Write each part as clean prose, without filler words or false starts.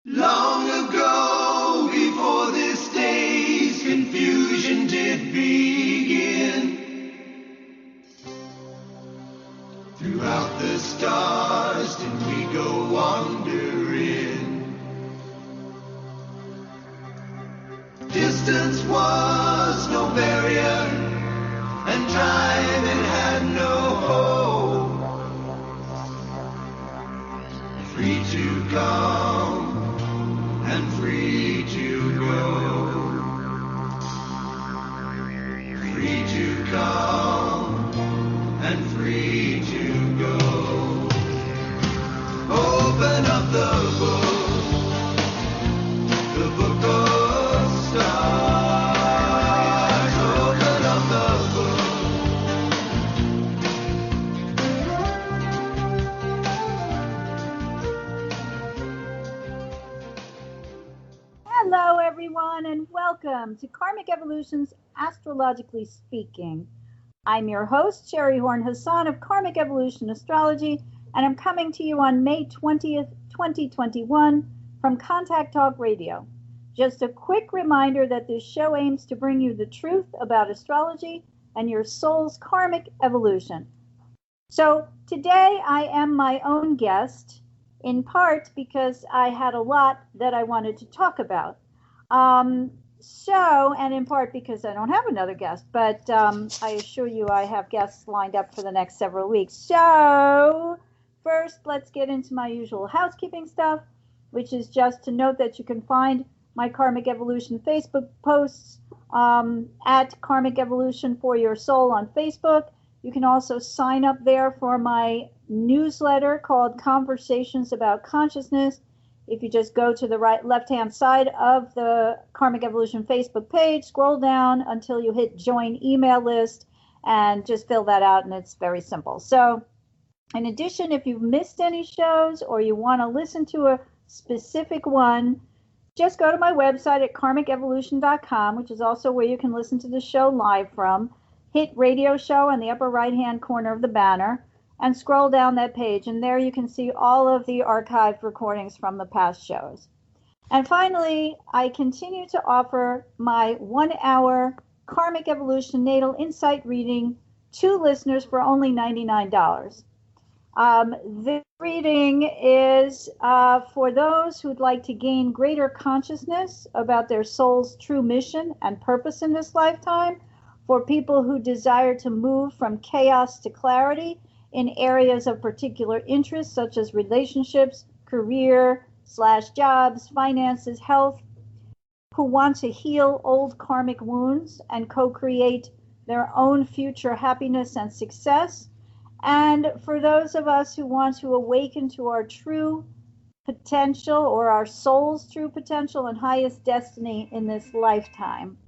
Long ago, before this day's confusion did begin, throughout the stars did we go wandering. Distance was no barrier, and time it had no hope. Free to come and free to go. Free to come and free to go. Open up the book of stars. Open up the Hello, everyone, and welcome to Karmic Evolution's Astrologically Speaking. I'm your host, SHERI Horn Hasan of Karmic Evolution Astrology, and I'm coming to you on May 20th, 2021 from Contact Talk Radio. Just a quick reminder that this show aims to bring you the truth about astrology and your soul's karmic evolution. So today I am my own guest, in part because I had a lot that I wanted to talk about. And in part because I don't have another guest, but I assure you I have guests lined up for the next several weeks. So first, let's get into my usual housekeeping stuff, which is just to note that you can find my Karmic Evolution Facebook posts at Karmic Evolution for Your Soul on Facebook. You can also sign up there for my newsletter called Conversations About Consciousness. If you just go to the left-hand side of the Karmic Evolution Facebook page, scroll down until you hit Join Email List, and just fill that out, and it's very simple. So, in addition, if you've missed any shows or you want to listen to a specific one, just go to my website at karmicevolution.com, which is also where you can listen to the show live from. Hit Radio Show in the upper right-hand corner of the banner, and scroll down that page, and there you can see all of the archived recordings from the past shows. And finally, I continue to offer my 1-hour Karmic Evolution Natal Insight reading to listeners for only $99. This reading is for those who'd like to gain greater consciousness about their soul's true mission and purpose in this lifetime, for people who desire to move from chaos to clarity in areas of particular interest, such as relationships, career/jobs, finances, health, who want to heal old karmic wounds and co-create their own future happiness and success, and for those of us who want to awaken to our true potential, or our soul's true potential and highest destiny in this lifetime.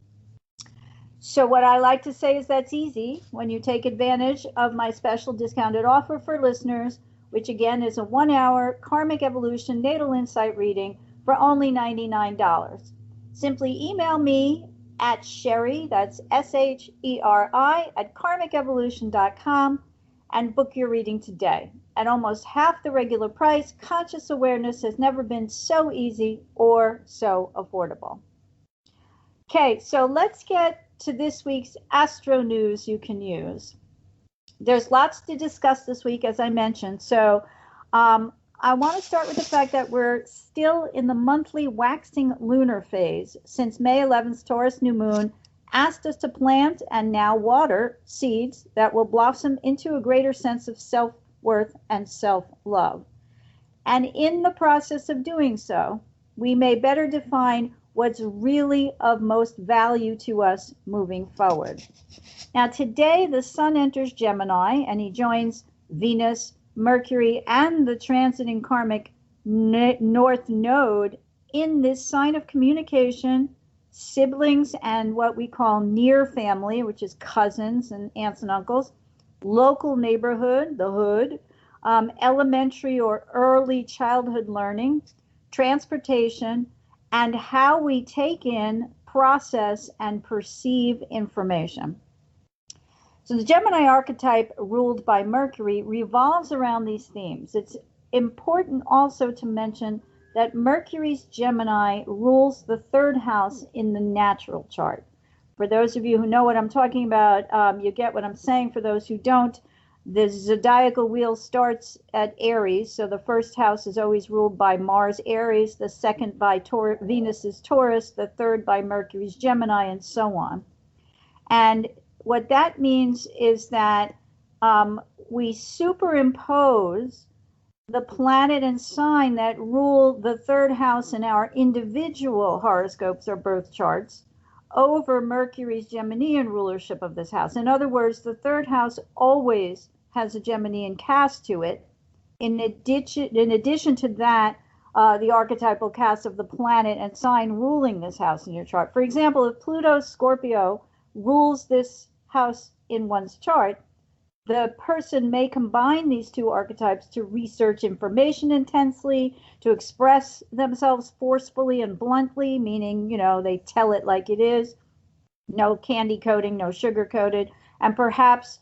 So what I like to say is that's easy when you take advantage of my special discounted offer for listeners, which again is a 1-hour Karmic Evolution Natal Insight reading for only $99. Simply email me at SHERI, that's SHERI, at karmicevolution.com, and book your reading today. At almost half the regular price, conscious awareness has never been so easy or so affordable. Okay, so let's get to this week's astro news you can use. There's lots to discuss this week, as I mentioned. So I want to start with the fact that we're still in the monthly waxing lunar phase, since May 11th Taurus new moon asked us to plant and now water seeds that will blossom into a greater sense of self-worth and self-love. And in the process of doing so, we may better define what's really of most value to us moving forward. Now today the sun enters Gemini, and he joins Venus, Mercury, and the transiting karmic North Node in this sign of communication, siblings, and what we call near family, which is cousins and aunts and uncles, local neighborhood, the hood, elementary or early childhood learning, transportation, and how we take in, process, and perceive information. So the Gemini archetype, ruled by Mercury, revolves around these themes. It's important also to mention that Mercury's Gemini rules the third house in the natural chart. For those of you who know what I'm talking about, you get what I'm saying. For those who don't, the zodiacal wheel starts at Aries, so the first house is always ruled by Mars, Aries, the second by Venus's Taurus, the third by Mercury's Gemini, and so on. And what that means is that we superimpose the planet and sign that rule the third house in our individual horoscopes or birth charts over Mercury's Geminian rulership of this house. In other words, the third house always has a Geminian cast to it. In addition to that, the archetypal cast of the planet and sign ruling this house in your chart. For example, if Pluto Scorpio rules this house in one's chart, the person may combine these two archetypes to research information intensely, to express themselves forcefully and bluntly, meaning, they tell it like it is, no candy coating, no sugar coated, and perhaps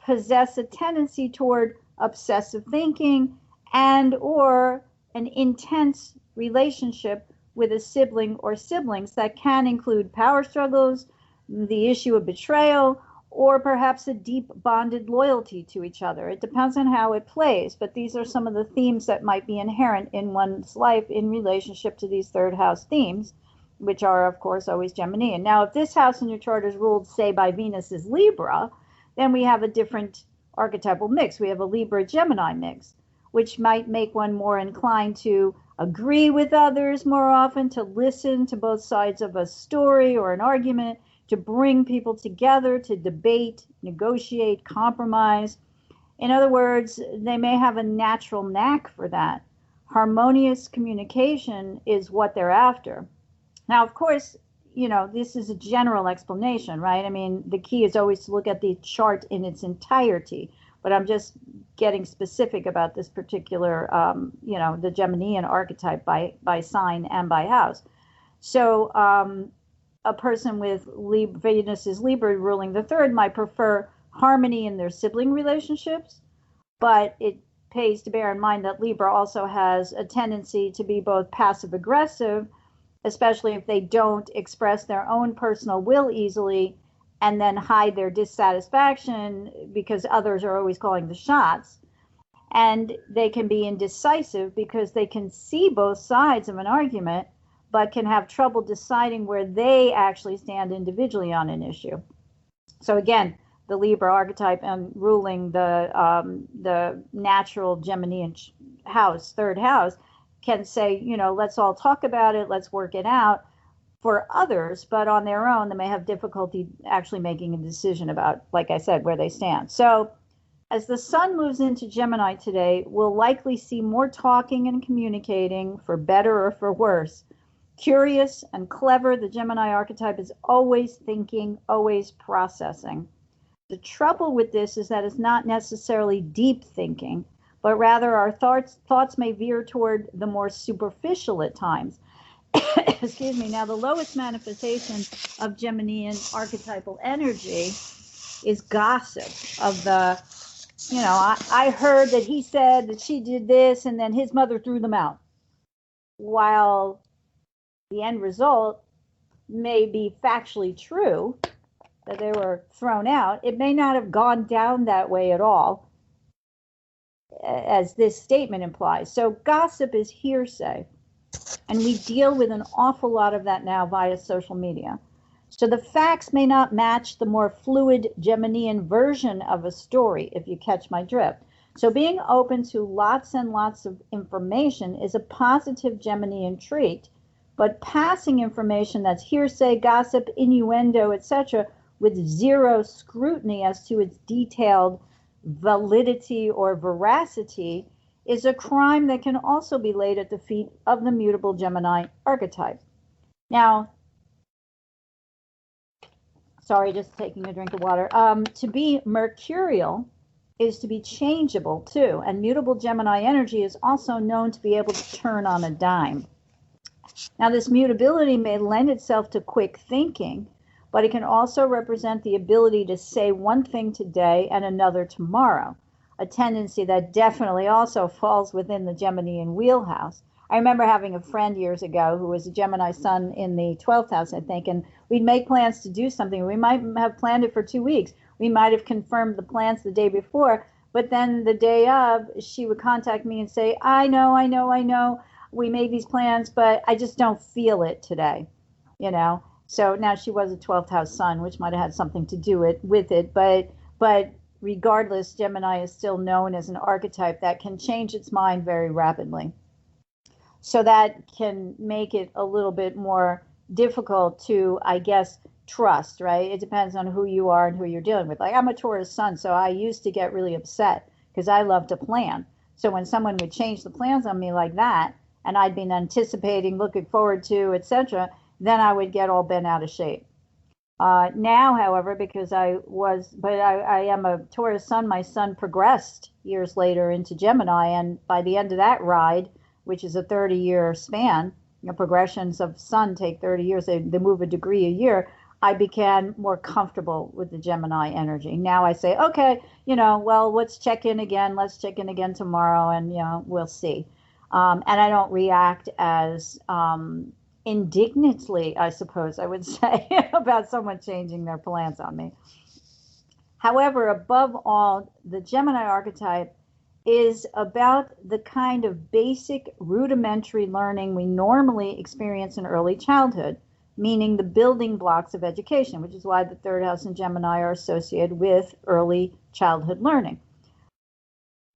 possess a tendency toward obsessive thinking and or an intense relationship with a sibling or siblings that can include power struggles, the issue of betrayal, or perhaps a deep bonded loyalty to each other. It depends on how it plays, but these are some of the themes that might be inherent in one's life in relationship to these third house themes, which are, of course, always Geminian. Now, if this house in your chart is ruled, say, by Venus's Libra, then we have a different archetypal mix. We have a Libra-Gemini mix, which might make one more inclined to agree with others more often, to listen to both sides of a story or an argument, to bring people together, to debate, negotiate, compromise. In other words, they may have a natural knack for that. Harmonious communication is what they're after. Now, of course, this is a general explanation, right? I mean, the key is always to look at the chart in its entirety, but I'm just getting specific about this particular, the Geminian archetype by sign and by house. So, a person with Venus's Libra ruling the third might prefer harmony in their sibling relationships, but it pays to bear in mind that Libra also has a tendency to be both passive-aggressive, especially if they don't express their own personal will easily and then hide their dissatisfaction because others are always calling the shots. And they can be indecisive because they can see both sides of an argument but can have trouble deciding where they actually stand individually on an issue. So again, the Libra archetype and ruling the natural Geminian house, third house, can say, let's all talk about it, let's work it out for others, but on their own, they may have difficulty actually making a decision about, like I said, where they stand. So as the sun moves into Gemini today, we'll likely see more talking and communicating, for better or for worse. Curious and clever, the Gemini archetype is always thinking, always processing. The trouble with this is that it's not necessarily deep thinking, but rather our thoughts may veer toward the more superficial at times. Excuse me. Now, the lowest manifestation of Geminian archetypal energy is gossip of the, I heard that he said that she did this and then his mother threw them out. While the end result may be factually true, that they were thrown out, it may not have gone down that way at all, as this statement implies. So gossip is hearsay, and we deal with an awful lot of that now via social media. So the facts may not match the more fluid Geminian version of a story, if you catch my drift. So being open to lots and lots of information is a positive Geminian trait, but passing information that's hearsay, gossip, innuendo, etc., with zero scrutiny as to its detailed validity or veracity is a crime that can also be laid at the feet of the mutable Gemini archetype. Now, sorry, just taking a drink of water. To be mercurial is to be changeable too, and mutable Gemini energy is also known to be able to turn on a dime. Now, this mutability may lend itself to quick thinking, but it can also represent the ability to say one thing today and another tomorrow, a tendency that definitely also falls within the Geminian wheelhouse. I remember having a friend years ago who was a Gemini sun in the 12th house, I think, and we'd make plans to do something. We might have planned it for 2 weeks. We might have confirmed the plans the day before, but then the day of, she would contact me and say, I know, we made these plans, but I just don't feel it today, you know? So now she was a 12th house sun, which might have had something to do with it, but regardless, Gemini is still known as an archetype that can change its mind very rapidly. So that can make it a little bit more difficult to, I guess, trust, right? It depends on who you are and who you're dealing with. Like, I'm a Taurus sun, so I used to get really upset because I love to plan. So when someone would change the plans on me like that, and I'd been anticipating, looking forward to, etc., then I would get all bent out of shape. Now, however, because I am a Taurus sun, my sun progressed years later into Gemini, and by the end of that ride, which is a 30-year span, progressions of sun take 30 years, they move a degree a year, I became more comfortable with the Gemini energy. Now I say, okay, well, let's check in again tomorrow, and, we'll see. And I don't react as indignantly, I suppose I would say, about someone changing their plans on me. However, above all, the Gemini archetype is about the kind of basic rudimentary learning we normally experience in early childhood, meaning the building blocks of education, which is why the third house and Gemini are associated with early childhood learning.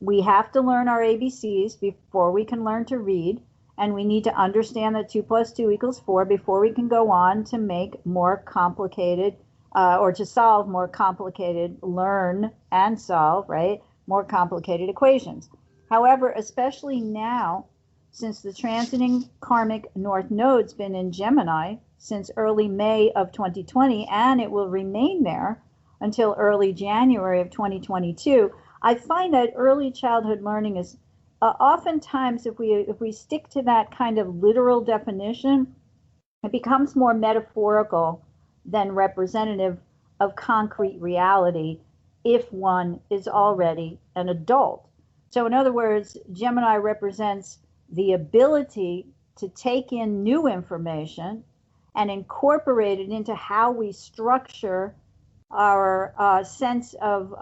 We have to learn our ABCs before we can learn to read, and we need to understand that 2 + 2 = 4 before we can go on to make more complicated, or to solve more complicated, learn and solve, right? More complicated equations. However, especially now, since the transiting karmic North Node's been in Gemini since early May of 2020, and it will remain there until early January of 2022, I find that early childhood learning is oftentimes, if we stick to that kind of literal definition, it becomes more metaphorical than representative of concrete reality if one is already an adult. So in other words, Gemini represents the ability to take in new information and incorporate it into how we structure our sense of,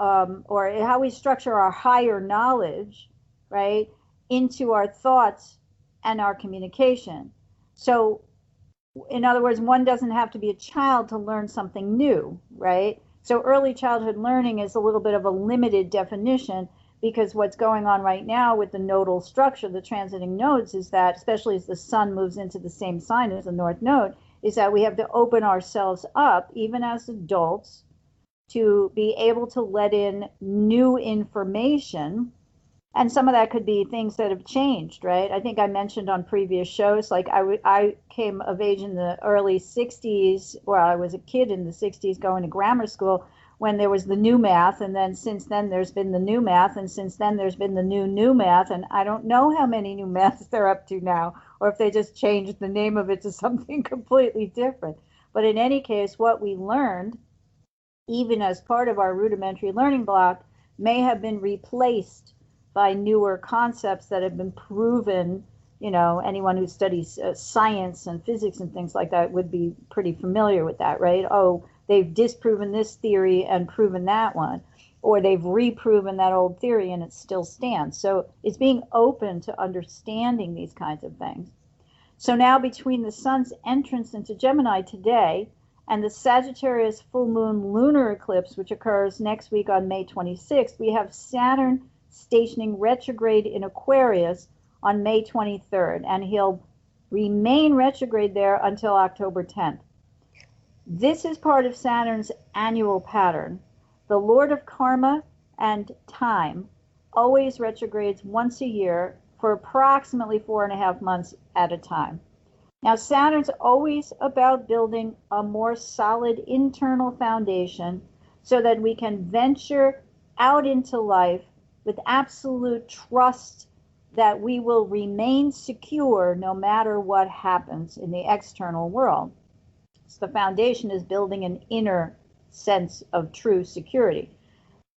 or how we structure our higher knowledge, right, into our thoughts and our communication. So in other words, one doesn't have to be a child to learn something new, right? So early childhood learning is a little bit of a limited definition, because what's going on right now with the nodal structure, the transiting nodes, is that, especially as the sun moves into the same sign as the North Node, is that we have to open ourselves up, even as adults, to be able to let in new information. And some of that could be things that have changed, right? I think I mentioned on previous shows, like I came of age in the early 60s, or I was a kid in the 60s going to grammar school when there was the new math. And then since then there's been the new math. And since then there's been the new math. And I don't know how many new maths they're up to now, or if they just changed the name of it to something completely different. But in any case, what we learned, even as part of our rudimentary learning block, may have been replaced by newer concepts that have been proven. Anyone who studies science and physics and things like that would be pretty familiar with that, right? Oh, they've disproven this theory and proven that one, or they've reproven that old theory and it still stands. So it's being open to understanding these kinds of things. So now, between the sun's entrance into Gemini today and the Sagittarius full moon lunar eclipse, which occurs next week on May 26th, we have Saturn stationing retrograde in Aquarius on May 23rd, and he'll remain retrograde there until October 10th. This is part of Saturn's annual pattern. The Lord of Karma and Time always retrogrades once a year for approximately 4.5 months at a time. Now, Saturn's always about building a more solid internal foundation so that we can venture out into life with absolute trust that we will remain secure no matter what happens in the external world. So the foundation is building an inner sense of true security.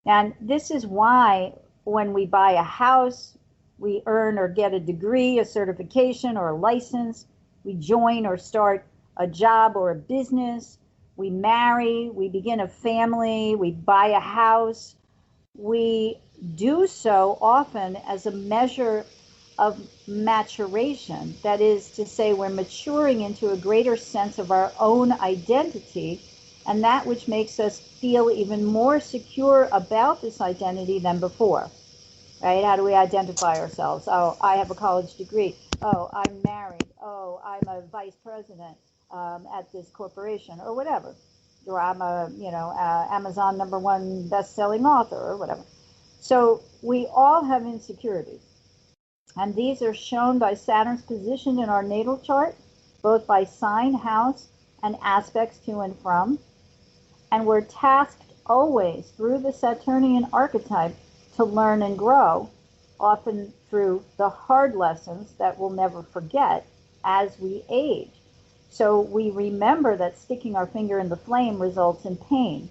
And this is why when we buy a house, We earn or get a degree, a certification, or a license. We join or start a job or a business. We marry, we begin a family, we buy a house. We do so often as a measure of maturation. That is to say, we're maturing into a greater sense of our own identity, and that which makes us feel even more secure about this identity than before. Right? How do we identify ourselves? Oh, I have a college degree. Oh, I'm married. Oh, I'm a vice president at this corporation, or whatever. Or I'm a, Amazon #1 best-selling author, or whatever. So we all have insecurities. And these are shown by Saturn's position in our natal chart, both by sign, house, and aspects to and from. And we're tasked always through the Saturnian archetype to learn and grow, often through the hard lessons that we'll never forget as we age. So we remember that sticking our finger in the flame results in pain.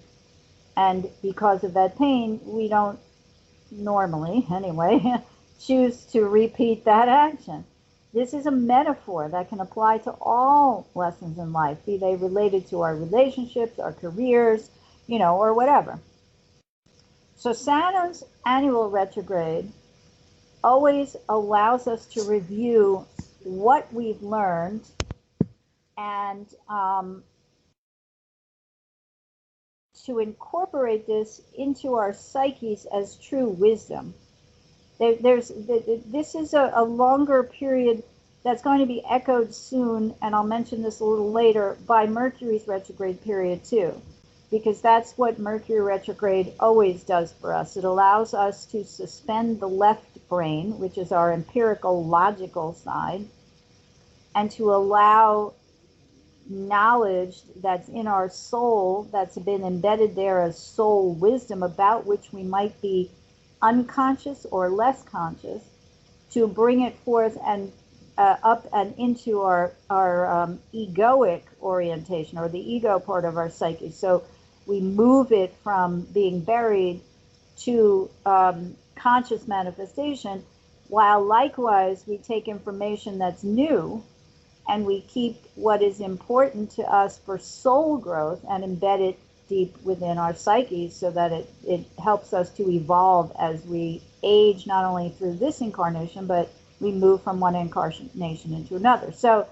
And because of that pain, we don't normally, anyway, choose to repeat that action. This is a metaphor that can apply to all lessons in life, be they related to our relationships, our careers, or whatever. So Saturn's annual retrograde always allows us to review what we've learned and to incorporate this into our psyches as true wisdom. This is a longer period that's going to be echoed soon, and I'll mention this a little later, by Mercury's retrograde period too, because that's what Mercury retrograde always does for us. It allows us to suspend the left brain, which is our empirical, logical side, and to allow knowledge that's in our soul, that's been embedded there as soul wisdom, about which we might be unconscious or less conscious, to bring it forth and up and into our egoic orientation, or the ego part of our psyche. So we move it from being buried to conscious manifestation, while likewise we take information that's new and we keep what is important to us for soul growth and embed it deep within our psyches, so that it helps us to evolve as we age, not only through this incarnation, but we move from one incarnation into another. So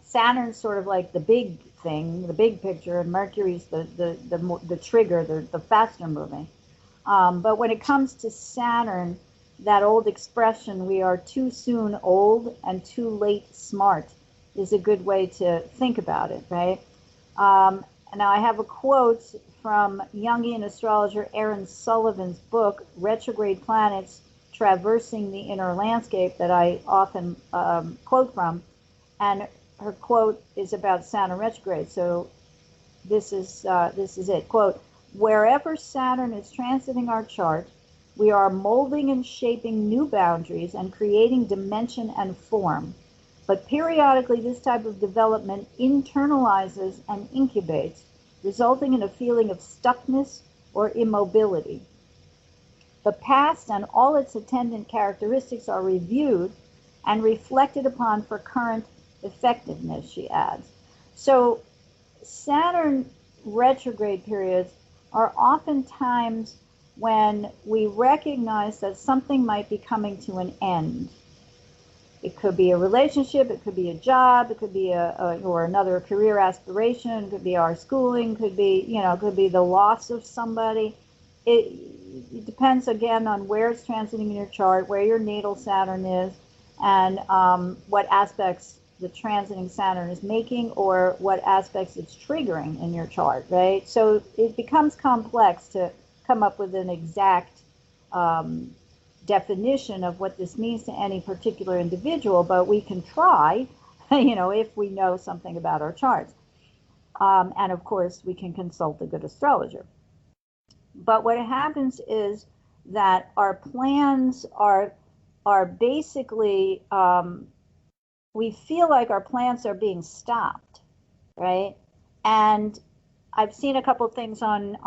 Saturn's sort of like the big thing, the big picture, and Mercury's the trigger, the faster moving. But when it comes to Saturn, that old expression, we are too soon old and too late smart, is a good way to think about it, right? Now I have a quote from Jungian astrologer Erin Sullivan's book, Retrograde Planets Traversing the Inner Landscape, that I often quote from. And her quote is about Saturn retrograde. So this is it. Quote, "Wherever Saturn is transiting our chart, we are molding and shaping new boundaries and creating dimension and form. But periodically, this type of development internalizes and incubates, resulting in a feeling of stuckness or immobility. The past and all its attendant characteristics are reviewed and reflected upon for current effectiveness," she adds. So Saturn retrograde periods are oftentimes when we recognize that something might be coming to an end. It could be a relationship, it could be a job, it could be or another career aspiration, it could be our schooling, could be the loss of somebody. It depends again on where it's transiting in your chart, where your natal Saturn is, and what aspects the transiting Saturn is making, or what aspects it's triggering in your chart, right? So it becomes complex to come up with an exact definition of what this means to any particular individual, but we can try, if we know something about our charts. And of course, we can consult a good astrologer. But what happens is that our plans are basically, we feel like our plans are being stopped, right? And I've seen a couple things on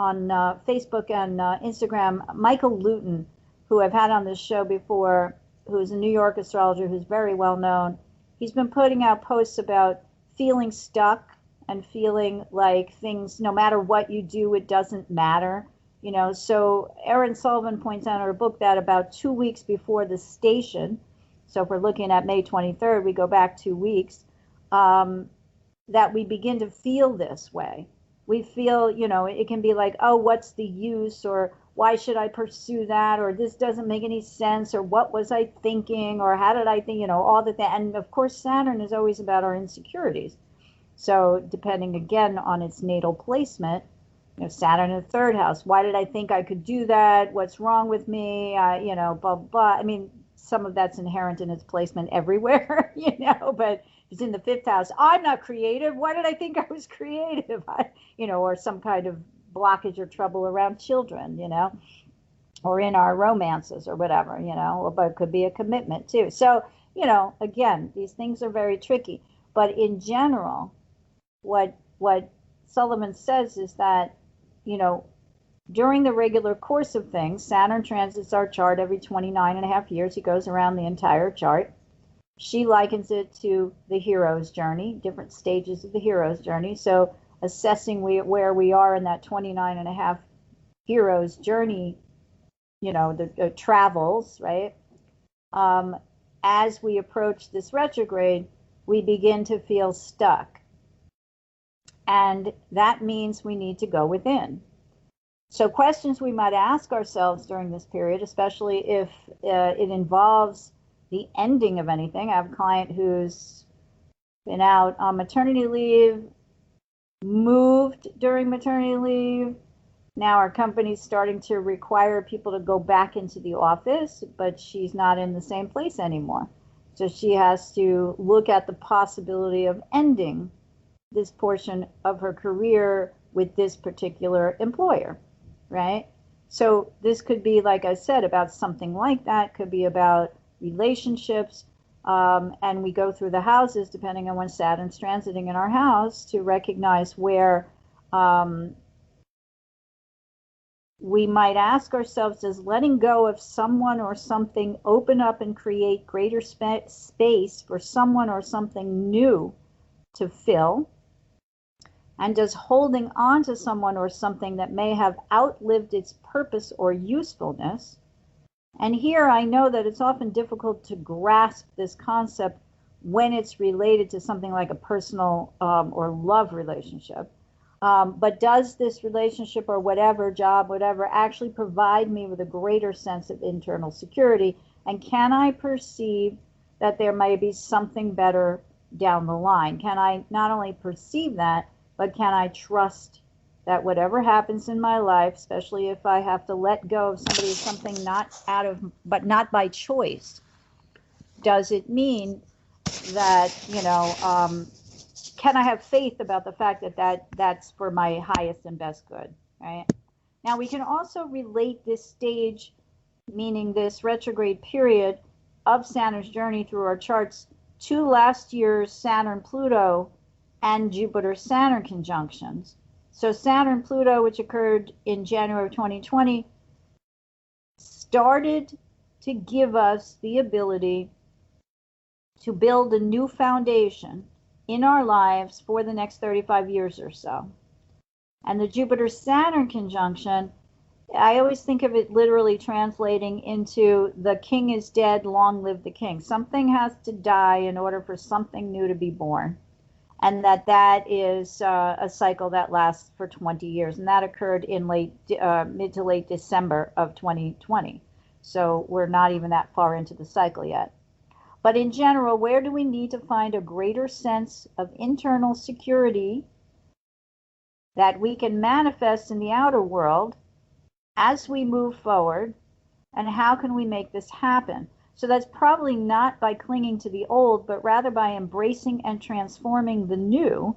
Facebook and Instagram. Michael Luton, who I've had on this show before, who's a New York astrologer who's very well known, he's been putting out posts about feeling stuck and feeling like things, no matter what you do, it doesn't matter. So Erin Sullivan points out in her book that about 2 weeks before the station, so if we're looking at May 23rd, we go back 2 weeks, that we begin to feel this way. We feel, it can be like, oh, what's the use, or why should I pursue that, or this doesn't make any sense, or what was I thinking, or how did I think, all the things. And of course, Saturn is always about our insecurities. So depending again on its natal placement, Saturn in the third house, why did I think I could do that? What's wrong with me? Blah, blah. I mean, some of that's inherent in its placement everywhere, but it's in the fifth house. I'm not creative. Why did I think I was creative? Or some kind of blockage or trouble around children, or in our romances or whatever, but it could be a commitment too. So, again, these things are very tricky. But in general, what Sullivan says is that, during the regular course of things, Saturn transits our chart every 29 and a half years. He goes around the entire chart. She likens it to the hero's journey, different stages of the hero's journey. So assessing where we are in that 29 and a half hero's journey, the travels, right? As we approach this retrograde, we begin to feel stuck. And that means we need to go within. So questions we might ask ourselves during this period, especially if it involves the ending of anything. I have a client who's been out on maternity leave, moved during maternity leave. Now our company's starting to require people to go back into the office, but she's not in the same place anymore. So she has to look at the possibility of ending this portion of her career with this particular employer, right? So this could be, like I said, about something like that. Could be about relationships, and we go through the houses depending on when Saturn's transiting in our house to recognize where we might ask ourselves, does letting go of someone or something open up and create greater space for someone or something new to fill? And does holding on to someone or something that may have outlived its purpose or usefulness? And here I know that it's often difficult to grasp this concept when it's related to something like a personal or love relationship. But does this relationship or whatever, job, whatever, actually provide me with a greater sense of internal security? And can I perceive that there may be something better down the line? Can I not only perceive that, but can I trust that whatever happens in my life, especially if I have to let go of somebody or something but not by choice, does it mean that, can I have faith about the fact that that's for my highest and best good, right? Now, we can also relate this stage, meaning this retrograde period of Saturn's journey through our charts, to last year's Saturn-Pluto and Jupiter-Saturn conjunctions. So Saturn-Pluto, which occurred in January of 2020, started to give us the ability to build a new foundation in our lives for the next 35 years or so. And the Jupiter-Saturn conjunction, I always think of it literally translating into the king is dead, long live the king. Something has to die in order for something new to be born. And that is a cycle that lasts for 20 years. And that occurred in mid to late December of 2020. So we're not even that far into the cycle yet. But in general, where do we need to find a greater sense of internal security that we can manifest in the outer world as we move forward? And how can we make this happen? So that's probably not by clinging to the old, but rather by embracing and transforming the new,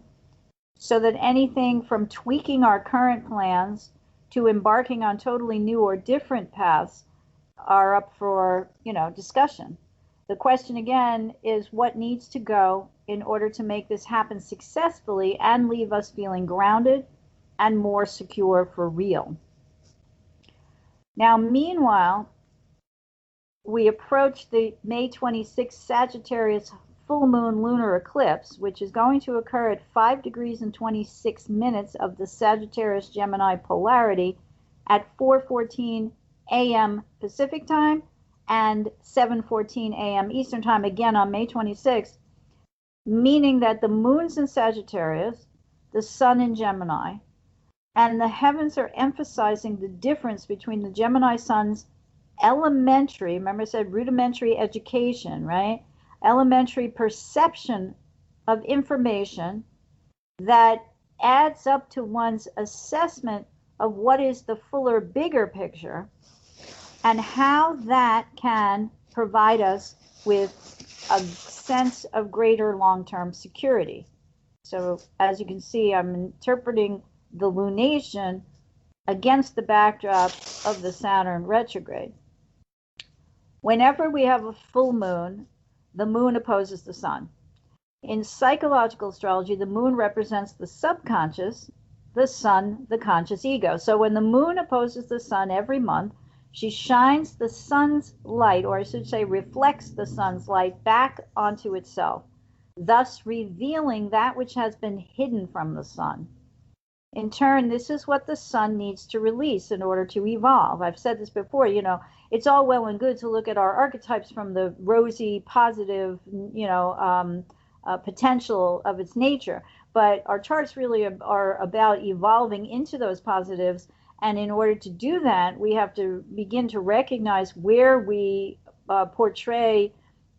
so that anything from tweaking our current plans to embarking on totally new or different paths are up for, discussion. The question again is what needs to go in order to make this happen successfully and leave us feeling grounded and more secure for real. Now, meanwhile, we approach the May 26th Sagittarius full moon lunar eclipse, which is going to occur at 5 degrees and 26 minutes of the Sagittarius Gemini polarity at 4:14 a.m. Pacific time and 7:14 a.m. Eastern time, again on May 26th, meaning that the moon's in Sagittarius, the sun in Gemini, and the heavens are emphasizing the difference between the Gemini sun's elementary, remember I said rudimentary education, right? Elementary perception of information that adds up to one's assessment of what is the fuller, bigger picture, and how that can provide us with a sense of greater long-term security. So as you can see, I'm interpreting the lunation against the backdrop of the Saturn retrograde. Whenever we have a full moon, the moon opposes the sun. In psychological astrology, the moon represents the subconscious, the sun, the conscious ego. So when the moon opposes the sun every month, she shines the sun's light, or I should say reflects the sun's light back onto itself, thus revealing that which has been hidden from the sun. In turn, this is what the sun needs to release in order to evolve. I've said this before, it's all well and good to look at our archetypes from the rosy, positive, potential of its nature. But our charts really are about evolving into those positives. And in order to do that, we have to begin to recognize where we portray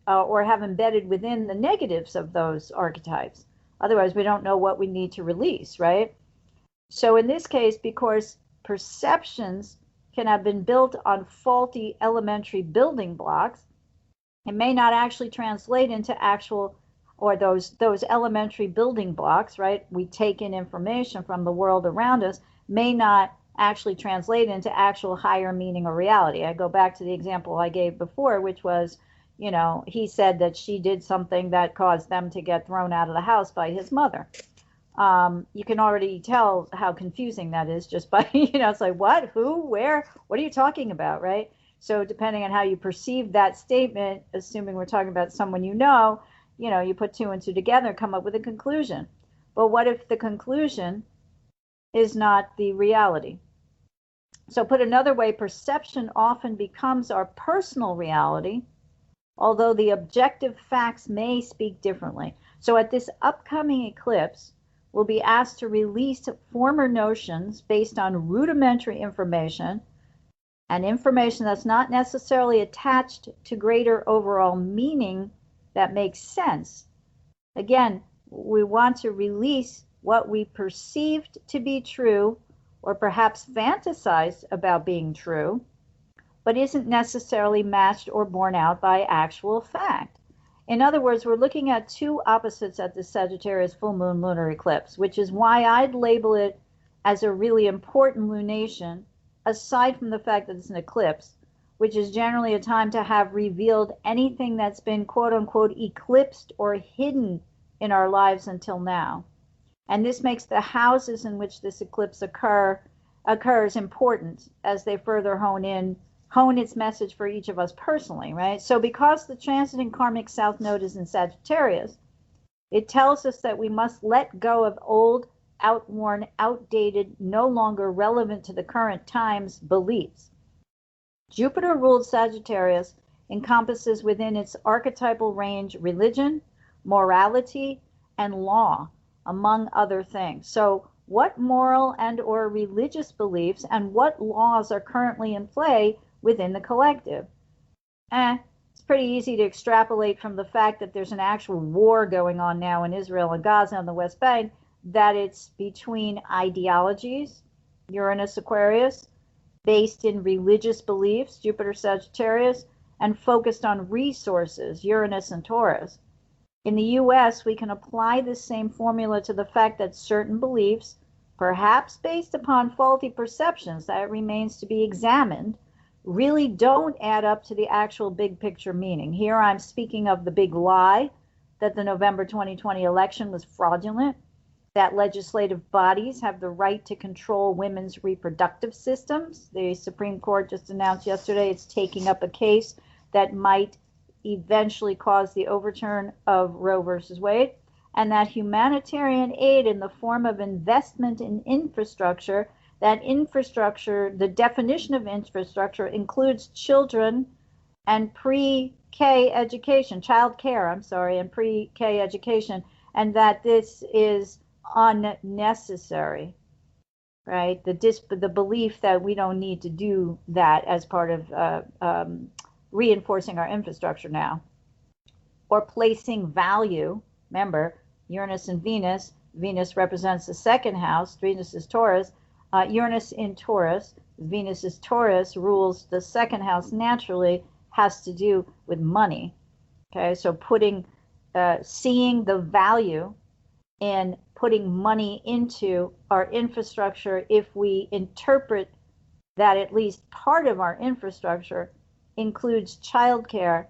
or have embedded within the negatives of those archetypes. Otherwise, we don't know what we need to release, right? So in this case, because perceptions can have been built on faulty elementary building blocks, it may not actually translate into actual, or those elementary building blocks, right? We take in information from the world around us, may not actually translate into actual higher meaning or reality. I go back to the example I gave before, which was, he said that she did something that caused them to get thrown out of the house by his mother. You can already tell how confusing that is just by, it's like, what, who, where, what are you talking about, right? So depending on how you perceive that statement, assuming we're talking about someone you put two and two together, come up with a conclusion. But what if the conclusion is not the reality? So put another way, perception often becomes our personal reality, although the objective facts may speak differently. So at this upcoming eclipse, we'll be asked to release former notions based on rudimentary information and information that's not necessarily attached to greater overall meaning that makes sense. Again, we want to release what we perceived to be true or perhaps fantasized about being true, but isn't necessarily matched or borne out by actual fact. In other words, we're looking at two opposites at the Sagittarius full moon lunar eclipse, which is why I'd label it as a really important lunation, aside from the fact that it's an eclipse, which is generally a time to have revealed anything that's been quote unquote eclipsed or hidden in our lives until now. And this makes the houses in which this eclipse occurs important as they further hone its message for each of us personally, right? So because the transiting karmic south node is in Sagittarius, it tells us that we must let go of old, outworn, outdated, no longer relevant to the current times beliefs. Jupiter ruled Sagittarius encompasses within its archetypal range religion, morality, and law, among other things. So what moral and or religious beliefs and what laws are currently in play within the collective? It's pretty easy to extrapolate from the fact that there's an actual war going on now in Israel and Gaza on the West Bank, that it's between ideologies, Uranus Aquarius, based in religious beliefs, Jupiter Sagittarius, and focused on resources, Uranus and Taurus. In the US, we can apply this same formula to the fact that certain beliefs, perhaps based upon faulty perceptions that remains to be examined, really don't add up to the actual big picture meaning. Here I'm speaking of the big lie that the November 2020 election was fraudulent, that legislative bodies have the right to control women's reproductive systems. The Supreme Court just announced yesterday it's taking up a case that might eventually cause the overturn of Roe versus Wade, and that humanitarian aid in the form of investment in infrastructure, that infrastructure, the definition of infrastructure includes children and pre-K education, child care, and pre-K education, and that this is unnecessary, right? The belief that we don't need to do that as part of reinforcing our infrastructure now, or placing value. Remember, Uranus and Venus. Venus represents the second house. Venus is Taurus. Uranus in Taurus. Venus is Taurus, rules the second house naturally, has to do with money. Okay, so seeing the value in putting money into our infrastructure, if we interpret that at least part of our infrastructure includes childcare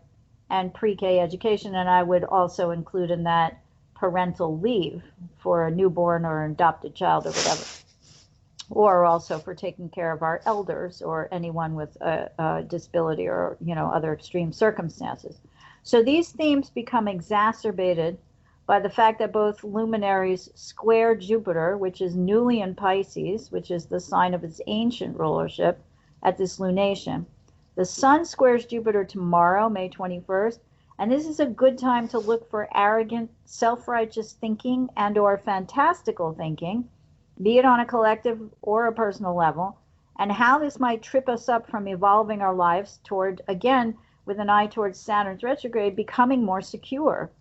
and pre-K education, and I would also include in that parental leave for a newborn or an adopted child or whatever, or also for taking care of our elders or anyone with a disability or other extreme circumstances. So these themes become exacerbated by the fact that both luminaries square Jupiter, which is newly in Pisces, which is the sign of its ancient rulership, at this lunation. The Sun squares Jupiter tomorrow, May 21st, and this is a good time to look for arrogant, self-righteous thinking and or fantastical thinking, be it on a collective or a personal level, and how this might trip us up from evolving our lives toward, again, with an eye towards Saturn's retrograde, becoming more secure.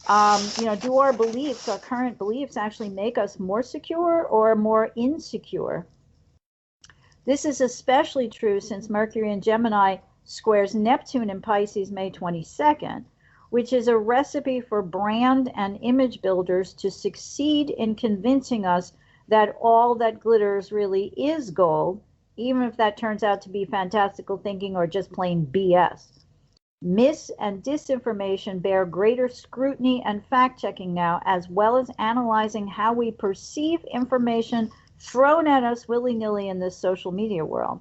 Do our beliefs, our current beliefs, actually make us more secure or more insecure? This is especially true since Mercury in Gemini squares Neptune in Pisces May 22nd, which is a recipe for brand and image builders to succeed in convincing us that all that glitters really is gold, even if that turns out to be fantastical thinking or just plain BS. Mis- and disinformation bear greater scrutiny and fact-checking now, as well as analyzing how we perceive information thrown at us willy-nilly in this social media world.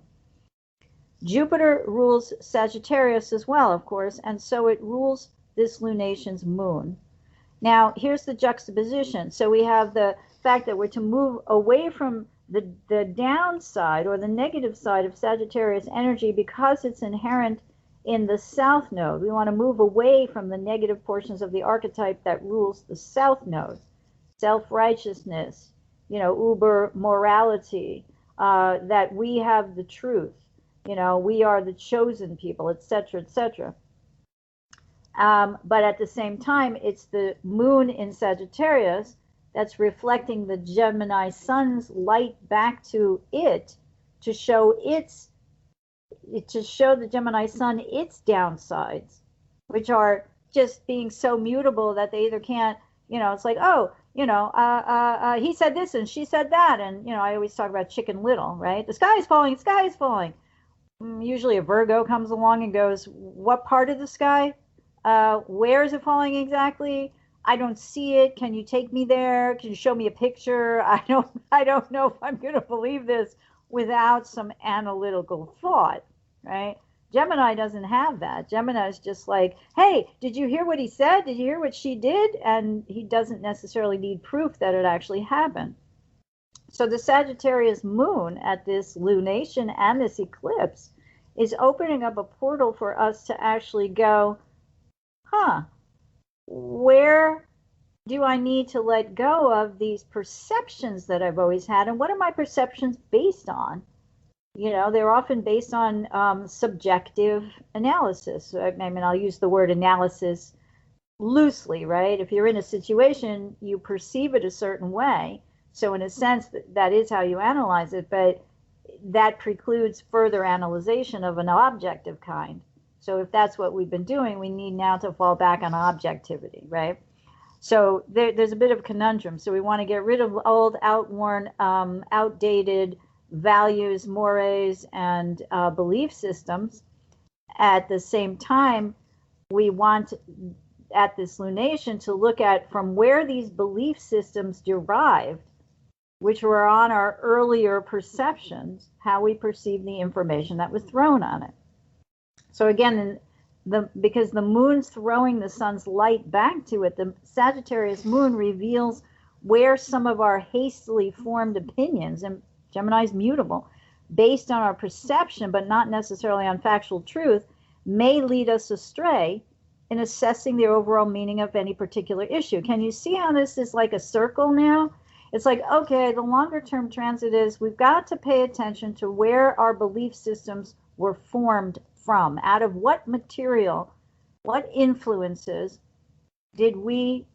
Jupiter rules Sagittarius as well, of course, and so it rules this lunation's moon. Now, here's the juxtaposition. So we have the fact that we're to move away from the downside or the negative side of Sagittarius energy because it's inherent in the South Node. We want to move away from the negative portions of the archetype that rules the South Node. Self-righteousness, uber morality, that we have the truth, we are the chosen people, etc., etc. But at the same time, it's the moon in Sagittarius that's reflecting the Gemini sun's light back to it to show the Gemini sun its downsides, which are just being so mutable that they either can't, it's like, he said this and she said that. And, I always talk about Chicken Little, right? The sky is falling, the sky is falling. Usually a Virgo comes along and goes, what part of the sky? Where is it falling exactly? I don't see it. Can you take me there? Can you show me a picture? I don't know if I'm going to believe this without some analytical thought, right? Gemini doesn't have that. Gemini is just like, hey, did you hear what he said? Did you hear what she did? And he doesn't necessarily need proof that it actually happened. So the Sagittarius moon at this lunation and this eclipse is opening up a portal for us to actually go, where do I need to let go of these perceptions that I've always had? And what are my perceptions based on? They're often based on subjective analysis. I mean, I'll use the word analysis loosely, right? If you're in a situation, you perceive it a certain way. So in a sense, that is how you analyze it, but that precludes further analyzation of an objective kind. So if that's what we've been doing, we need now to fall back on objectivity, right? So there's a bit of a conundrum. So we want to get rid of old, outworn, outdated values, mores, and belief systems. At the same time, we want at this lunation to look at from where these belief systems derived, which were on our earlier perceptions, how we perceive the information that was thrown on it. So again, because the moon's throwing the sun's light back to it, the Sagittarius moon reveals where some of our hastily formed opinions, and Gemini's mutable, based on our perception but not necessarily on factual truth, may lead us astray in assessing the overall meaning of any particular issue. Can you see how this is like a circle now? It's like, okay, the longer term transit is we've got to pay attention to where our belief systems were formed from. Out of what material, what influences did we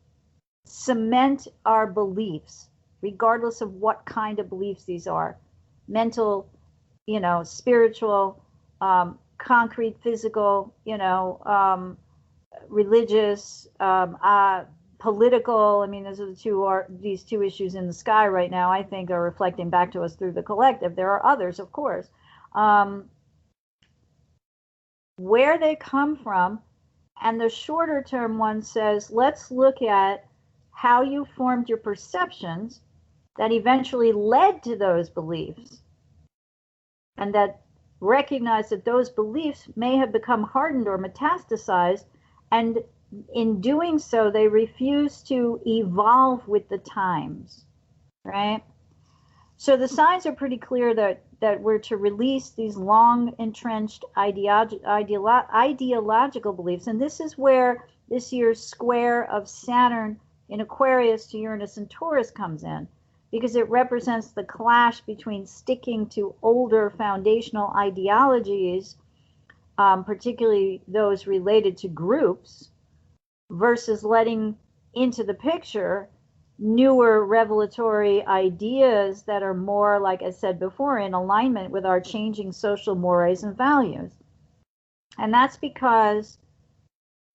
cement our beliefs, regardless of what kind of beliefs these are? Mental, spiritual, concrete, physical, religious, political. I mean, these two issues in the sky right now, I think, are reflecting back to us through the collective. There are others, of course. Where they come from, and the shorter term one says, let's look at how you formed your perceptions that eventually led to those beliefs, and that recognize that those beliefs may have become hardened or metastasized, and in doing so, they refuse to evolve with the times, right? So the signs are pretty clear that we're to release these long entrenched ideological beliefs. And this is where this year's square of Saturn in Aquarius to Uranus and Taurus comes in, because it represents the clash between sticking to older foundational ideologies, particularly those related to groups, versus letting into the picture newer revelatory ideas that are more, like I said before, in alignment with our changing social mores and values. And that's because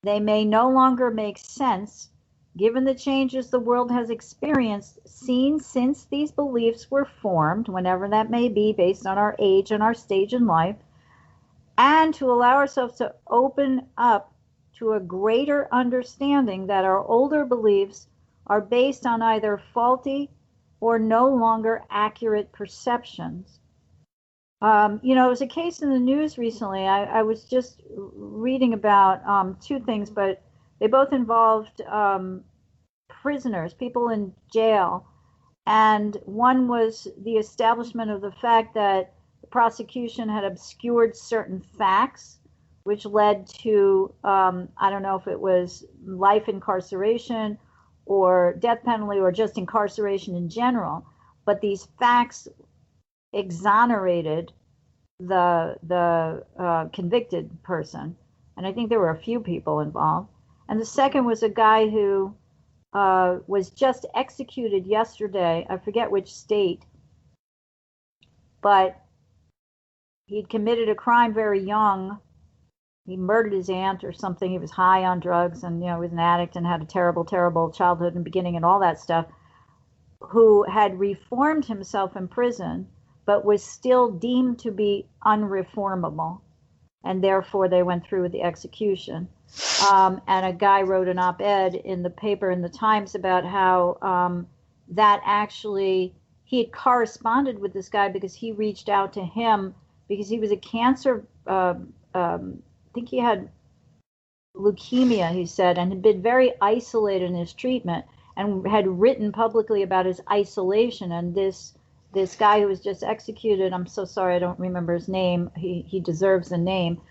they may no longer make sense given the changes the world has experienced seen since these beliefs were formed, whenever that may be, based on our age and our stage in life, and to allow ourselves to open up to a greater understanding that our older beliefs are based on either faulty or no longer accurate perceptions. There was a case in the news recently. I was just reading about two things, but they both involved prisoners, people in jail. And one was the establishment of the fact that the prosecution had obscured certain facts, which led to, I don't know if it was life incarceration or death penalty or just incarceration in general, but these facts exonerated the convicted person. And I think there were a few people involved. And the second was a guy who was just executed yesterday. I forget which state, but he'd committed a crime very young. He murdered his aunt or something. He was high on drugs and, was an addict and had a terrible, terrible childhood and beginning and all that stuff, who had reformed himself in prison, but was still deemed to be unreformable. And therefore they went through with the execution. And a guy wrote an op-ed in the paper, in the Times, about how that actually, he had corresponded with this guy because he reached out to him because he was a cancer, I think he had leukemia, he said, and had been very isolated in his treatment and had written publicly about his isolation. And this guy who was just executed, I'm so sorry, I don't remember his name. He deserves the name.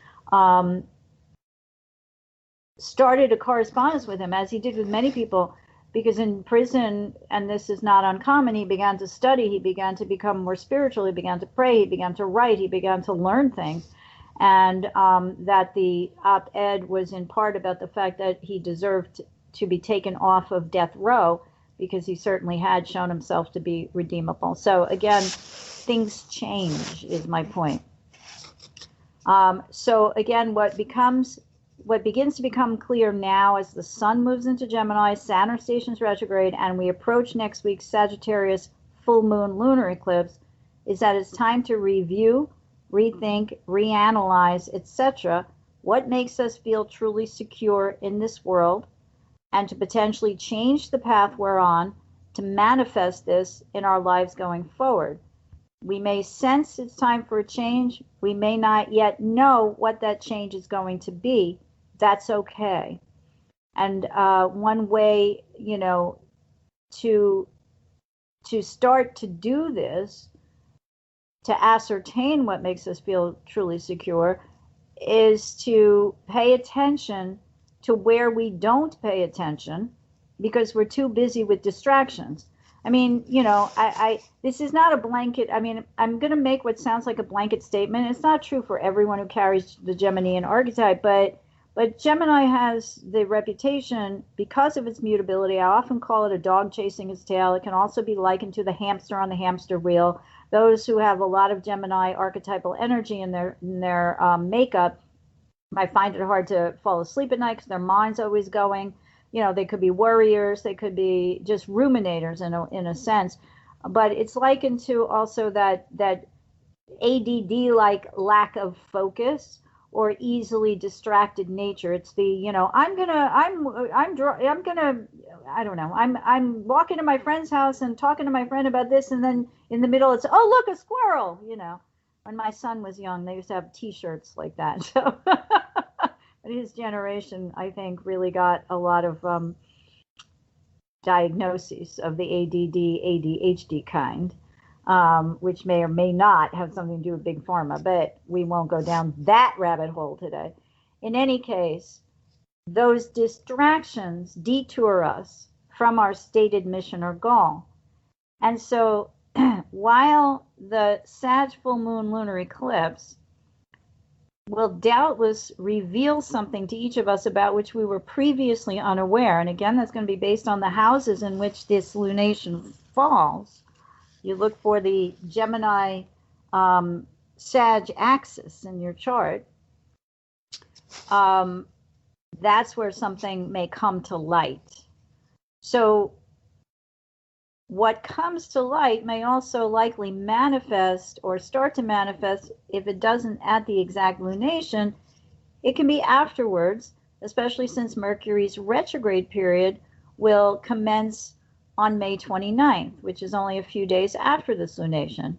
Started a correspondence with him, as he did with many people, because in prison, and this is not uncommon, he began to study, he began to become more spiritual, he began to pray, he began to write, he began to learn things. And that the op-ed was in part about the fact that he deserved to be taken off of death row, because he certainly had shown himself to be redeemable. So again, things change, is my point. So again, what begins to become clear now as the sun moves into Gemini, Saturn stations retrograde, and we approach next week's Sagittarius full moon lunar eclipse, is that it's time to review, rethink, reanalyze, etc., what makes us feel truly secure in this world, and to potentially change the path we're on to manifest this in our lives going forward. We may sense it's time for a change. We may not yet know what that change is going to be, that's okay. And one way, to start to do this, to ascertain what makes us feel truly secure, is to pay attention to where we don't pay attention because we're too busy with distractions. I mean, this is not a blanket. I mean, I'm going to make what sounds like a blanket statement. It's not true for everyone who carries the Geminian archetype, but Gemini has the reputation because of its mutability. I often call it a dog chasing its tail. It can also be likened to the hamster on the hamster wheel. Those who have a lot of Gemini archetypal energy in their makeup might find it hard to fall asleep at night because their mind's always going. They could be worriers, they could be just ruminators in a sense. But it's likened to also that ADD like lack of focus or easily distracted nature. It's the I'm walking to my friend's house and talking to my friend about this, and then in the middle it's, oh look, a squirrel. When my son was young, they used to have T-shirts like that. So his generation, I think, really got a lot of diagnoses of the ADD, ADHD kind, which may or may not have something to do with Big Pharma, but we won't go down that rabbit hole today. In any case, those distractions detour us from our stated mission or goal. And so while the Sag full moon lunar eclipse will doubtless reveal something to each of us about which we were previously unaware, and again, that's going to be based on the houses in which this lunation falls. You look for the Gemini Sag axis in your chart. That's where something may come to light. So what comes to light may also likely manifest or start to manifest. If it doesn't at the exact lunation, it can be afterwards, especially since Mercury's retrograde period will commence on May 29th, which is only a few days after this lunation.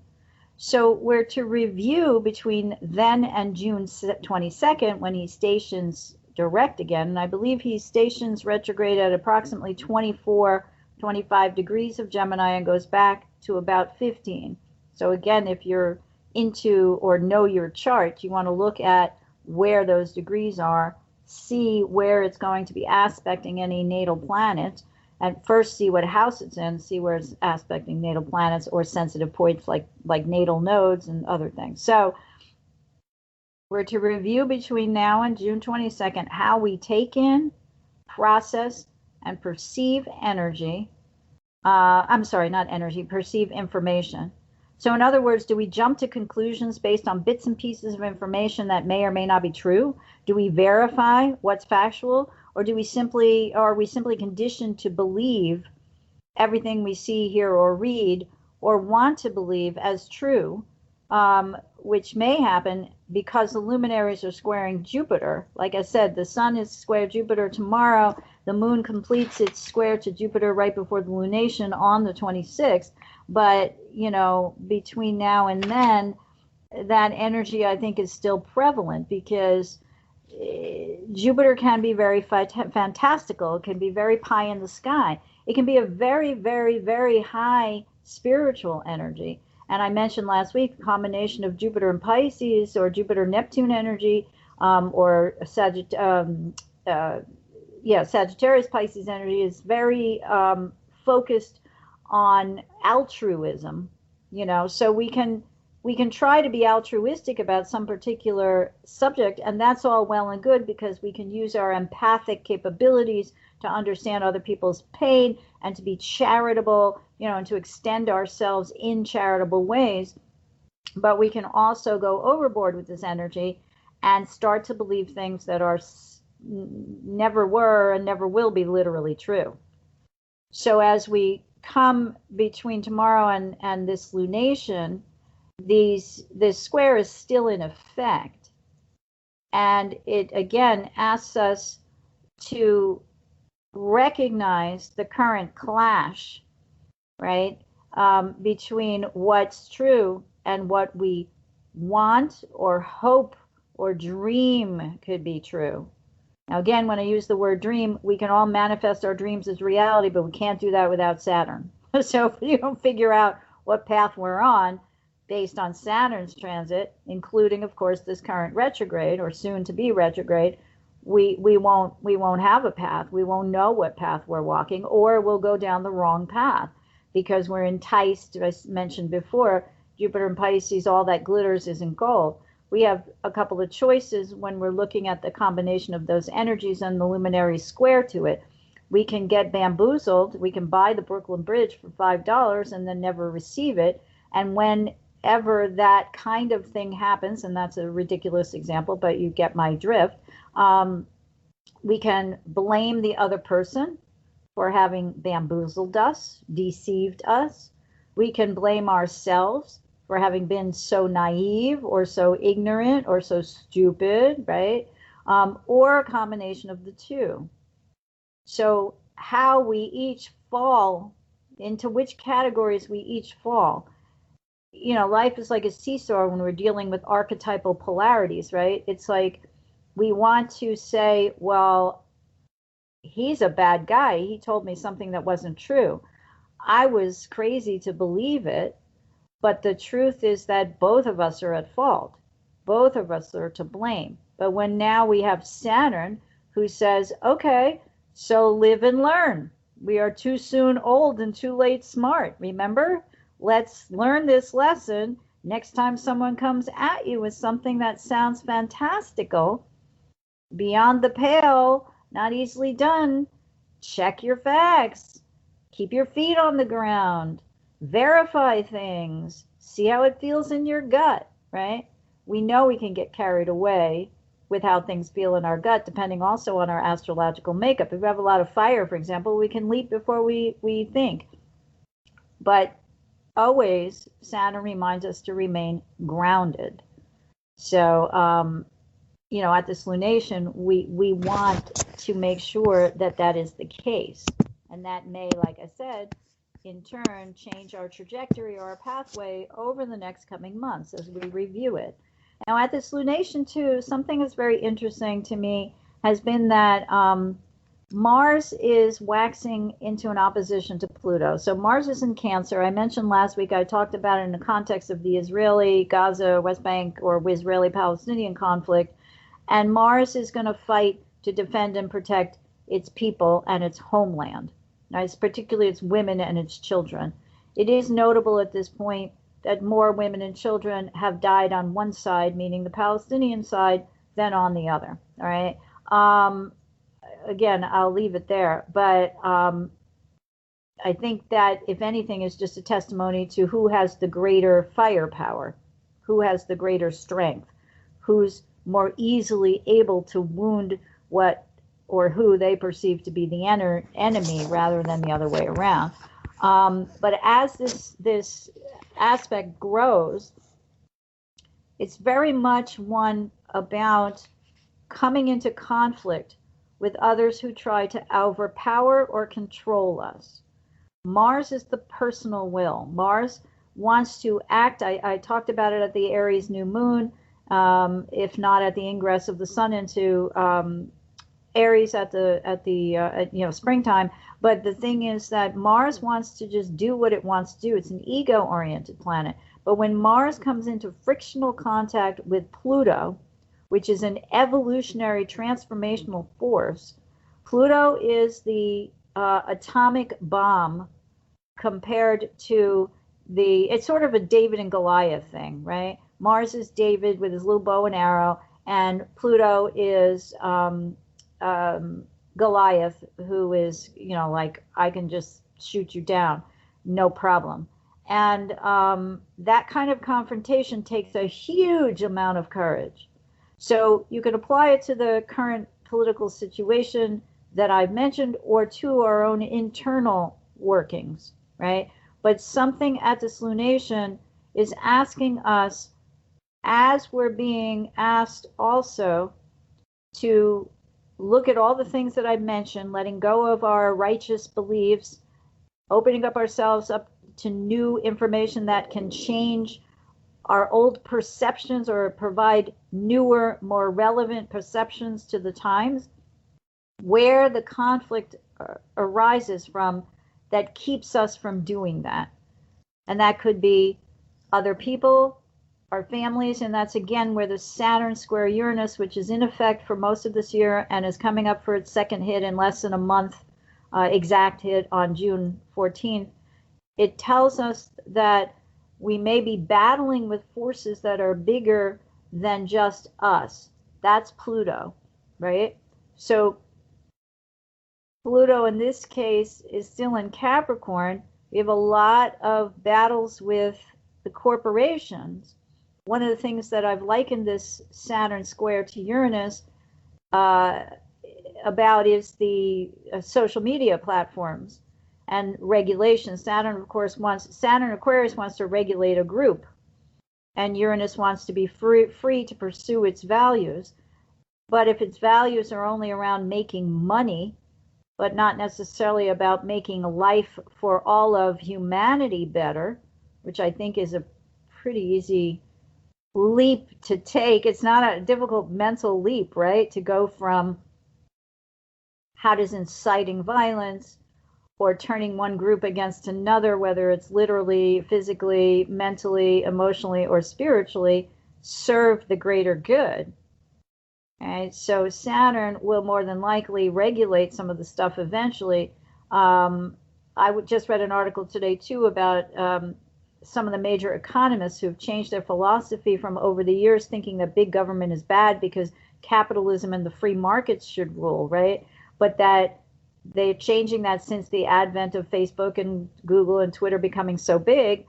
So we're to review between then and June 22nd, when he stations direct again. And I believe he stations retrograde at approximately 25 degrees of Gemini and goes back to about 15. So again, if you're into or know your chart, you want to look at where those degrees are, see where it's going to be aspecting any natal planet, and first see what house it's in, see where it's aspecting natal planets or sensitive points like natal nodes and other things. So we're to review between now and June 22nd how we take in, process, and perceive energy. Perceive information. So in other words, do we jump to conclusions based on bits and pieces of information that may or may not be true? Do we verify what's factual? Or are we simply conditioned to believe everything we see, hear, or read, or want to believe as true, which may happen because the luminaries are squaring Jupiter. Like I said, the sun is square Jupiter tomorrow. The moon completes its square to Jupiter right before the lunation on the 26th. But, between now and then, that energy, I think, is still prevalent because Jupiter can be very fantastical. It can be very pie in the sky. It can be a very, very, very high spiritual energy. And I mentioned last week, a combination of Jupiter and Pisces or Jupiter-Neptune energy, or Sagittarius Pisces energy is very focused on altruism, so we can try to be altruistic about some particular subject, and that's all well and good because we can use our empathic capabilities to understand other people's pain and to be charitable, and to extend ourselves in charitable ways. But we can also go overboard with this energy and start to believe things that are never were and never will be literally true. So as we come between tomorrow and this lunation, this square is still in effect, and it again asks us to recognize the current clash, right, between what's true and what we want or hope or dream could be true. Now, again, when I use the word dream, we can all manifest our dreams as reality, but we can't do that without Saturn. So if you don't figure out what path we're on based on Saturn's transit, including, of course, this current retrograde or soon to be retrograde, we won't have a path. We won't know what path we're walking, or we'll go down the wrong path because we're enticed. As I mentioned before, Jupiter in Pisces, all that glitters isn't gold. We have a couple of choices when we're looking at the combination of those energies and the luminary square to it. We can get bamboozled. We can buy the Brooklyn Bridge for $5 and then never receive it. And whenever that kind of thing happens, and that's a ridiculous example, but you get my drift, we can blame the other person for having bamboozled us, deceived us. We can blame ourselves for having been so naive or so ignorant or so stupid, right? Or a combination of the two. So how we each fall, into which categories we each fall. Life is like a seesaw when we're dealing with archetypal polarities, right? It's like we want to say, well, he's a bad guy. He told me something that wasn't true. I was crazy to believe it. But the truth is that both of us are at fault. Both of us are to blame. But when now we have Saturn who says, okay, so live and learn. We are too soon old and too late smart. Remember? Let's learn this lesson. Next time someone comes at you with something that sounds fantastical, beyond the pale, not easily done, check your facts. Keep your feet on the ground. Verify things. See how it feels in your gut, right? We know we can get carried away with how things feel in our gut, depending also on our astrological makeup. If we have a lot of fire, for example, we can leap before we think. But always, Saturn reminds us to remain grounded. So, at this lunation, we want to make sure that that is the case. And that may, like I said, in turn, change our trajectory or our pathway over the next coming months as we review it. Now, at this lunation, too, something that's very interesting to me has been that Mars is waxing into an opposition to Pluto. So Mars is in Cancer. I mentioned last week, I talked about it in the context of the Israeli-Gaza, West Bank, or Israeli-Palestinian conflict. And Mars is going to fight to defend and protect its people and its homeland. Now, particularly its women and its children. It is notable at this point that more women and children have died on one side, meaning the Palestinian side, than on the other. All right. Again, I'll leave it there. But I think that, if anything, is just a testimony to who has the greater firepower, who has the greater strength, who's more easily able to wound what or who they perceive to be the enemy rather than the other way around. But as this aspect grows, it's very much one about coming into conflict with others who try to overpower or control us. Mars is the personal will. Mars wants to act. I talked about it at the Aries new moon, if not at the ingress of the sun into Aries at the springtime. But the thing is that Mars wants to just do what it wants to do. It's an ego-oriented planet. But when Mars comes into frictional contact with Pluto, which is an evolutionary transformational force, Pluto is the atomic bomb compared to it's sort of a David and Goliath thing, right? Mars is David with his little bow and arrow, and Pluto is Goliath, who is, like, I can just shoot you down, no problem. And that kind of confrontation takes a huge amount of courage. So you can apply it to the current political situation that I've mentioned, or to our own internal workings, right? But something at this lunation is asking us, as we're being asked also, to look at all the things that I've mentioned, letting go of our righteous beliefs, opening up ourselves up to new information that can change our old perceptions or provide newer, more relevant perceptions to the times, where the conflict arises from that keeps us from doing that. And that could be other people, our families, and that's again where the Saturn square Uranus, which is in effect for most of this year and is coming up for its second hit in less than a month, exact hit on June 14th, it tells us that we may be battling with forces that are bigger than just us. That's Pluto, right? So Pluto in this case is still in Capricorn. We have a lot of battles with the corporations. One of the things that I've likened this Saturn square to Uranus about is the social media platforms and regulation. Saturn Aquarius wants to regulate a group, and Uranus wants to be free to pursue its values. But if its values are only around making money, but not necessarily about making life for all of humanity better, which I think is a pretty easy leap to take. It's not a difficult mental leap, right? To go from how does inciting violence or turning one group against another, whether it's literally, physically, mentally, emotionally, or spiritually, serve the greater good. Okay, so Saturn will more than likely regulate some of the stuff eventually. I just read an article today too about some of the major economists who've changed their philosophy from over the years thinking that big government is bad because capitalism and the free markets should rule, right? But that they're changing that since the advent of Facebook and Google and Twitter becoming so big,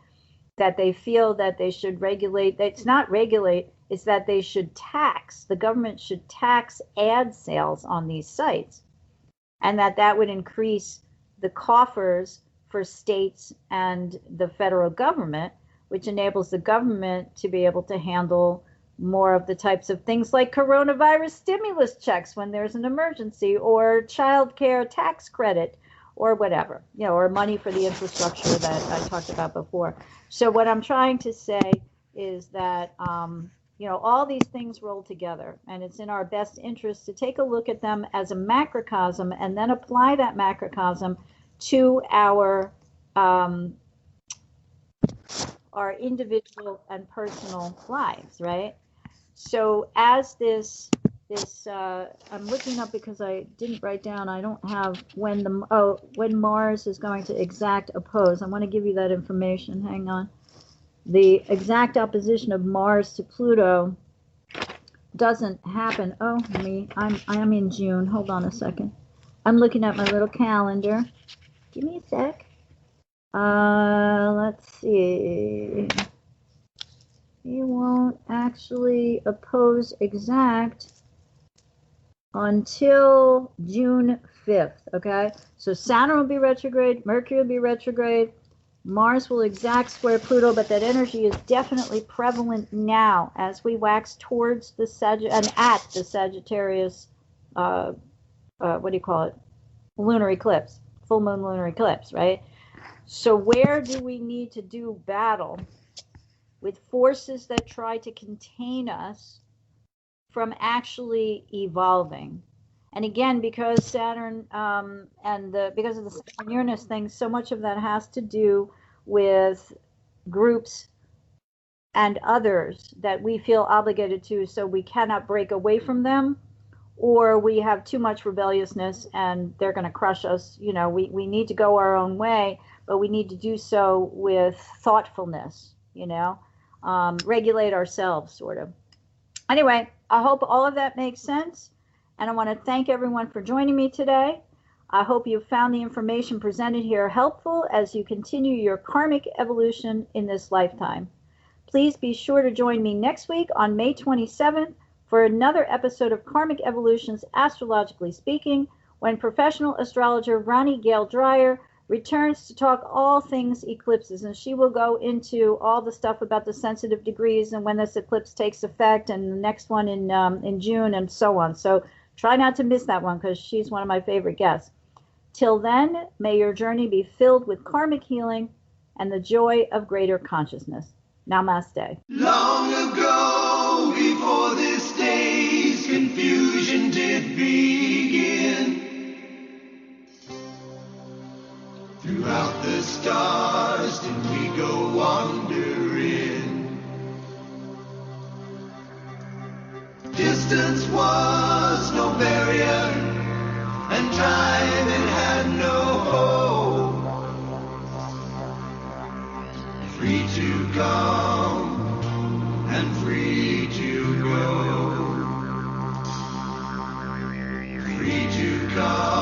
that they feel that they should regulate. It's not regulate, it's that they should tax. The government should tax ad sales on these sites, and that would increase the coffers for states and the federal government, which enables the government to be able to handle more of the types of things like coronavirus stimulus checks when there's an emergency, or child care tax credit, or whatever, or money for the infrastructure that I talked about before. So what I'm trying to say is that, all these things roll together, and it's in our best interest to take a look at them as a macrocosm and then apply that macrocosm to our individual and personal lives, right? So as this I'm looking up because I didn't write down. I don't have when Mars is going to exact oppose. I want to give you that information. Hang on. The exact opposition of Mars to Pluto doesn't happen. I'm in June. Hold on a second. I'm looking at my little calendar. Give me a sec. Let's see. He won't actually oppose exact until June 5th, okay? So Saturn will be retrograde, Mercury will be retrograde, Mars will exact square Pluto, but that energy is definitely prevalent now as we wax towards the at the Sagittarius, lunar eclipse, full moon lunar eclipse, right? So where do we need to do battle with forces that try to contain us from actually evolving? And again, because Saturn because of the Saturn Uranus thing, so much of that has to do with groups and others that we feel obligated to, so we cannot break away from them, or we have too much rebelliousness and they're going to crush us. We need to go our own way, but we need to do so with thoughtfulness, regulate ourselves, sort of. Anyway, I hope all of that makes sense, and I want to thank everyone for joining me today. I hope you found the information presented here helpful as you continue your karmic evolution in this lifetime. Please be sure to join me next week on May 27th for another episode of Karmic Evolutions Astrologically Speaking, when professional astrologer Ronnie Gale Dreyer returns to talk all things eclipses, and she will go into all the stuff about the sensitive degrees and when this eclipse takes effect, and the next one in June, and so on. So try not to miss that one, because she's one of my favorite guests. Till then, may your journey be filled with karmic healing and the joy of greater consciousness. Namaste. Long ago, before this day's confusion did begin, Throughout the stars did we go wandering. Distance was no barrier, and time it had no hope. Free to come and free to go. Free to come.